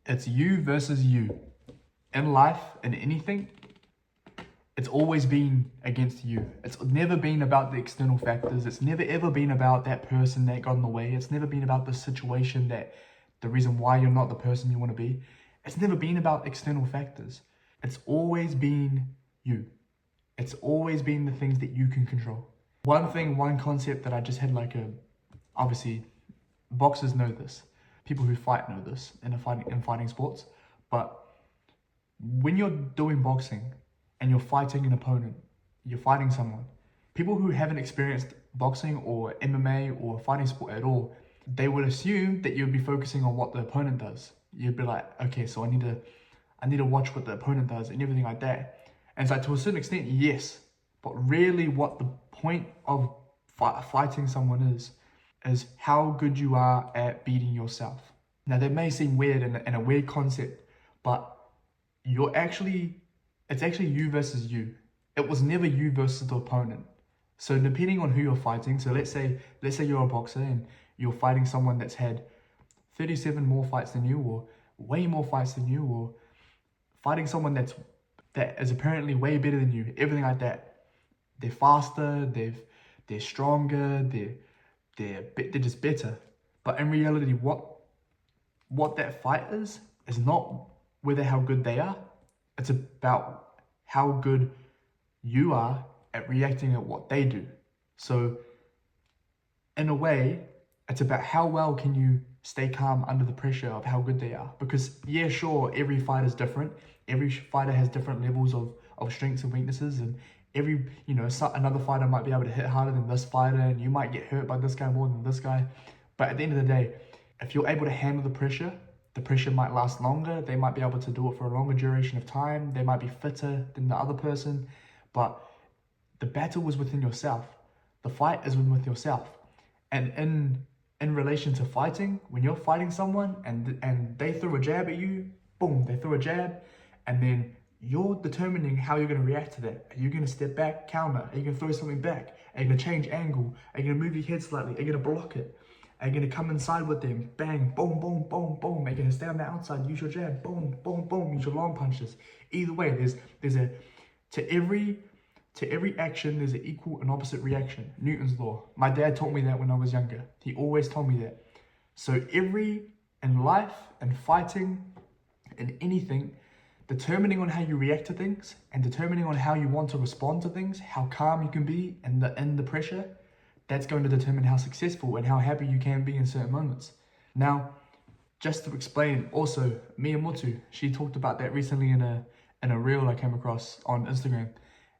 It's you versus you. In life, in anything, it's always been against you. It's never been about the external factors. It's never ever been about that person that got in the way. It's never been about the situation that the reason why you're not the person you want to be. It's never been about external factors. It's always been you. It's always been the things that you can control. One concept that I just had obviously boxers know this. People who fight know this in fighting sports. But when you're doing boxing and you're fighting an opponent, you're fighting someone, people who haven't experienced boxing or MMA or fighting sport at all, they would assume that you'd be focusing on what the opponent does. You'd be like, okay, so I need to watch what the opponent does and everything like that. And so to a certain extent, yes, but really what the point of fighting someone is how good you are at beating yourself. Now that may seem weird and a weird concept, but it's actually you versus you. It was never you versus the opponent. So depending on who you're fighting, so let's say you're a boxer and you're fighting someone that's had 37 more fights than you, or way more fights than you, or fighting someone that is apparently way better than you, everything like that. They're faster, they're stronger, they're just better. But in reality, what that fight is not whether how good they are. It's about how good you are at reacting at what they do. So in a way, it's about how well can you stay calm under the pressure of how good they are. Because yeah, sure, every fight is different. Every fighter has different levels of strengths and weaknesses, and another fighter might be able to hit harder than this fighter, and you might get hurt by this guy more than this guy. But at the end of the day, if you're able to handle the pressure might last longer. They might be able to do it for a longer duration of time. They might be fitter than the other person, but the battle was within yourself. The fight is within yourself. And in relation to fighting, when you're fighting someone and they throw a jab at you, boom, they throw a jab, and then you're determining how you're going to react to that. Are you going to step back, counter? Are you going to throw something back? Are you going to change angle? Are you going to move your head slightly? Are you going to block it? Are you going to come inside with them? Bang, boom, boom, boom, boom. Are you going to stay on the outside? Use your jab. Boom, boom, boom. Use your long punches. Either way, to every action, there's an equal and opposite reaction. Newton's law. My dad taught me that when I was younger. He always told me that. So in life and fighting and anything, determining on how you react to things and determining on how you want to respond to things, how calm you can be in the pressure, that's going to determine how successful and how happy you can be in certain moments. Now, just to explain, also, Mia Motu, she talked about that recently in a reel I came across on Instagram.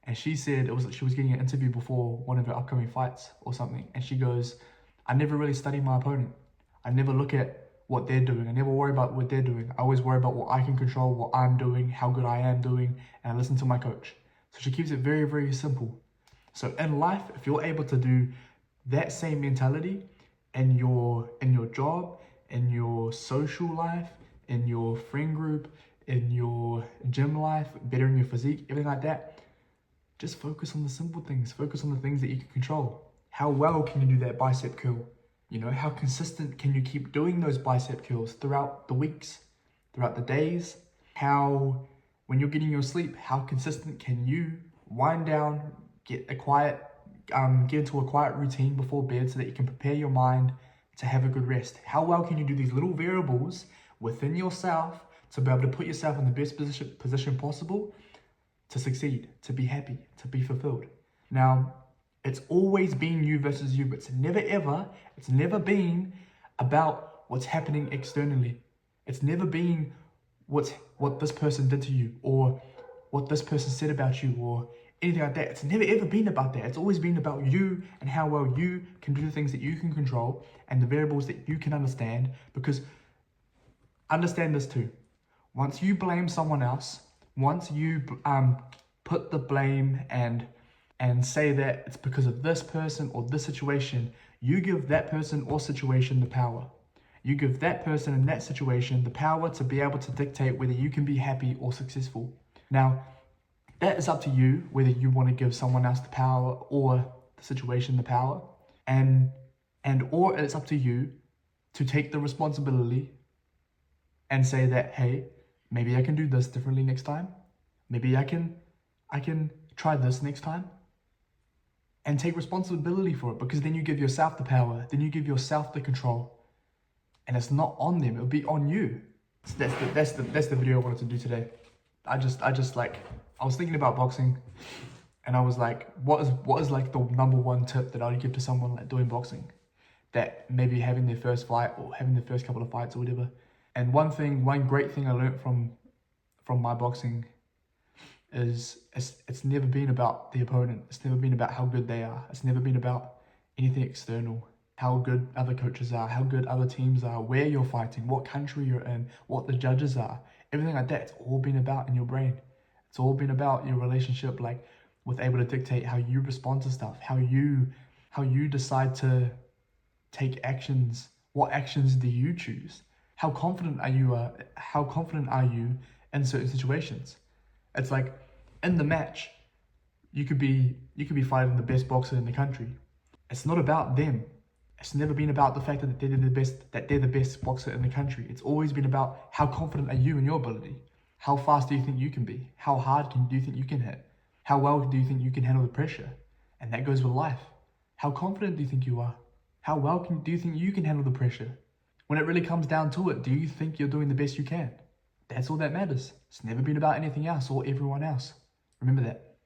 And she said she was getting an interview before one of her upcoming fights or something. And she goes, I never really study my opponent. I never look at what they're doing. I never worry about what they're doing. I always worry about what I can control, what I'm doing, how good I am doing, and I listen to my coach. So she keeps it very, very simple. So in life, if you're able to do that same mentality in your job, in your social life, in your friend group, in your gym life, bettering your physique, everything like that, just focus on the simple things. Focus on the things that you can control. How well can you do that bicep curl? How consistent can you keep doing those bicep curls throughout the weeks, throughout the days? When you're getting your sleep, how consistent can you wind down, get into a quiet routine before bed so that you can prepare your mind to have a good rest? How well can you do these little variables within yourself to be able to put yourself in the best position possible to succeed, to be happy, to be fulfilled? Now, it's always been you versus you, but it's never been about what's happening externally. It's never been what this person did to you or what this person said about you or anything like that. It's never ever been about that. It's always been about you and how well you can do the things that you can control and the variables that you can understand. Because understand this too. Once you blame someone else, once you put the blame and say that it's because of this person or this situation, you give that person or situation the power. You give that person in that situation the power to be able to dictate whether you can be happy or successful. Now, that is up to you whether you want to give someone else the power or the situation the power, or it's up to you to take the responsibility and say that, hey, maybe I can do this differently next time. Maybe I can try this next time. And take responsibility for it, because then you give yourself the power, then you give yourself the control, and it's not on them, it'll be on you. So that's the video I wanted to do today. I was thinking about boxing, and I was like, what is like the number one tip that I would give to someone like doing boxing, that maybe having their first fight or having their first couple of fights or whatever. And one great thing I learned from my boxing is it's never been about the opponent. It's never been about how good they are. It's never been about anything external. How good other coaches are, how good other teams are, where you're fighting, what country you're in, what the judges are. Everything like that, it's all been about in your brain. It's all been about your relationship, like with able to dictate how you respond to stuff, how you decide to take actions. What actions do you choose? How confident are you in certain situations? It's like in the match, you could be fighting the best boxer in the country. It's not about them. It's never been about the fact that they're the best boxer in the country. It's always been about how confident are you in your ability? How fast do you think you can be? How hard do you think you can hit? How well do you think you can handle the pressure? And that goes with life. How confident do you think you are? How well do you think you can handle the pressure? When it really comes down to it, do you think you're doing the best you can? That's all that matters. It's never been about anything else or everyone else. Remember that.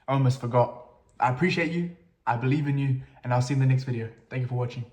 I almost forgot. I appreciate you. I believe in you. And I'll see you in the next video. Thank you for watching.